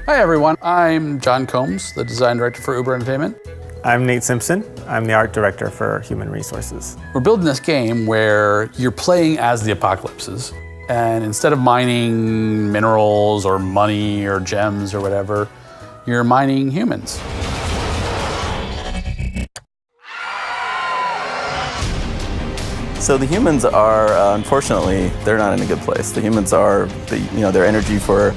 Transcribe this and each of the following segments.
Hi everyone, I'm John Combs, the design director for Uber Entertainment. I'm Nate Simpson. I'm the art director for Human Resources. We're building this game where you're playing as the apocalypses, and instead of mining minerals or money or gems or whatever, you're mining humans. So the humans are, unfortunately, they're not in a good place. The humans are, their energy for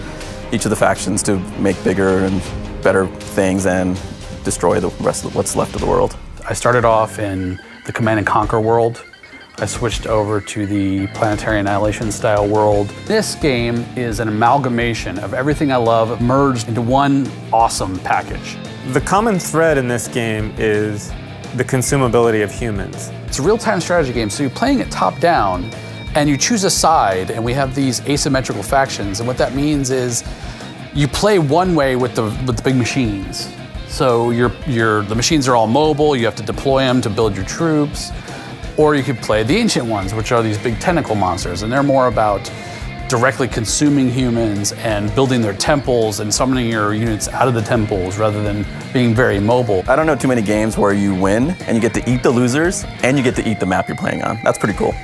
each of the factions to make bigger and better things and destroy the rest of what's left of the world. I started off in the Command and Conquer world. I switched over to the Planetary Annihilation style world. This game is an amalgamation of everything I love merged into one awesome package. The common thread in this game is the consumability of humans. It's a real-time strategy game, so you're playing it top-down, and you choose a side, and we have these asymmetrical factions, and what that means is you play one way with the big machines. So the machines are all mobile, you have to deploy them to build your troops, or you could play the ancient ones, which are these big tentacle monsters, and they're more about directly consuming humans and building their temples and summoning your units out of the temples rather than being very mobile. I don't know too many games where you win and you get to eat the losers and you get to eat the map you're playing on. That's pretty cool.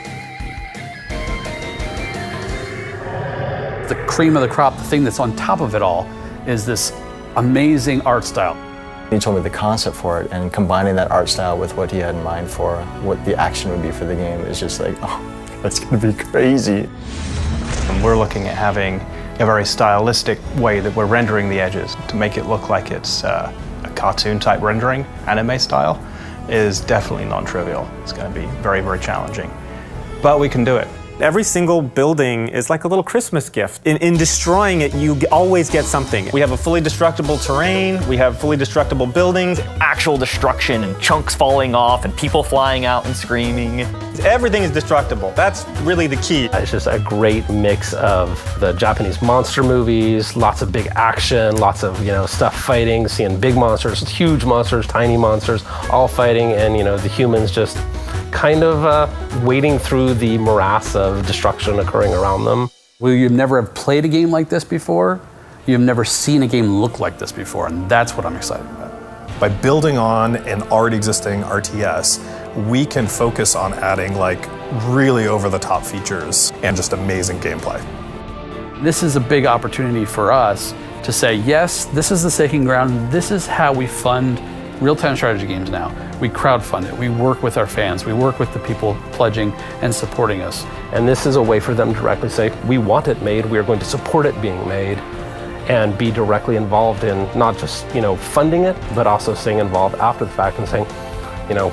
The cream of the crop, the thing that's on top of it all, is this amazing art style. He told me the concept for it, and combining that art style with what he had in mind for what the action would be for the game is just like, oh, that's gonna be crazy. And we're looking at having a very stylistic way that we're rendering the edges to make it look like it's a cartoon type rendering, anime style, is definitely non-trivial. It's going to be very, very challenging, but we can do it. Every single building is like a little Christmas gift. In destroying it, you always get something. We have a fully destructible terrain, we have fully destructible buildings. Actual destruction and chunks falling off and people flying out and screaming. Everything is destructible. That's really the key. It's just a great mix of the Japanese monster movies, lots of big action, lots of stuff fighting, seeing big monsters, huge monsters, tiny monsters, all fighting, and the humans just kind of wading through the morass of destruction occurring around them. Well, you've never have played a game like this before, you've never seen a game look like this before, and that's what I'm excited about. By building on an already existing RTS, we can focus on adding really over-the-top features and just amazing gameplay. This is a big opportunity for us to say, yes, this is the staking ground, this is how we fund real-time strategy games now. We crowdfund it, we work with our fans, we work with the people pledging and supporting us. And this is a way for them to directly say, we want it made, we are going to support it being made, and be directly involved in not just funding it, but also staying involved after the fact and saying,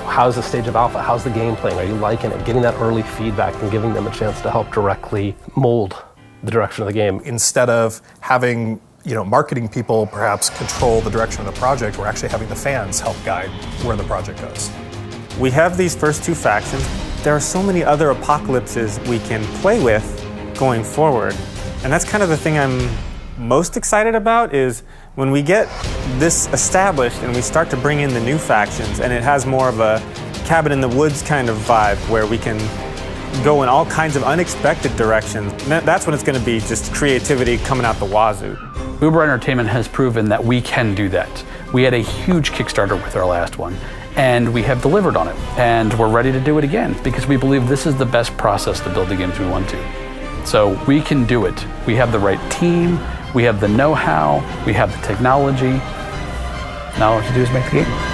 how's the stage of alpha, how's the game playing, are you liking it, getting that early feedback and giving them a chance to help directly mold the direction of the game. Instead of having marketing people perhaps control the direction of the project, we're actually having the fans help guide where the project goes. We have these first two factions. There are so many other apocalypses we can play with going forward. And that's kind of the thing I'm most excited about, is when we get this established and we start to bring in the new factions, and it has more of a cabin in the woods kind of vibe where we can go in all kinds of unexpected directions. That's when it's going to be just creativity coming out the wazoo. Uber Entertainment has proven that we can do that. We had a huge Kickstarter with our last one, and we have delivered on it. And we're ready to do it again, because we believe this is the best process to build the games we want to. So we can do it. We have the right team, we have the know-how, we have the technology. Now all we have to do is make the game.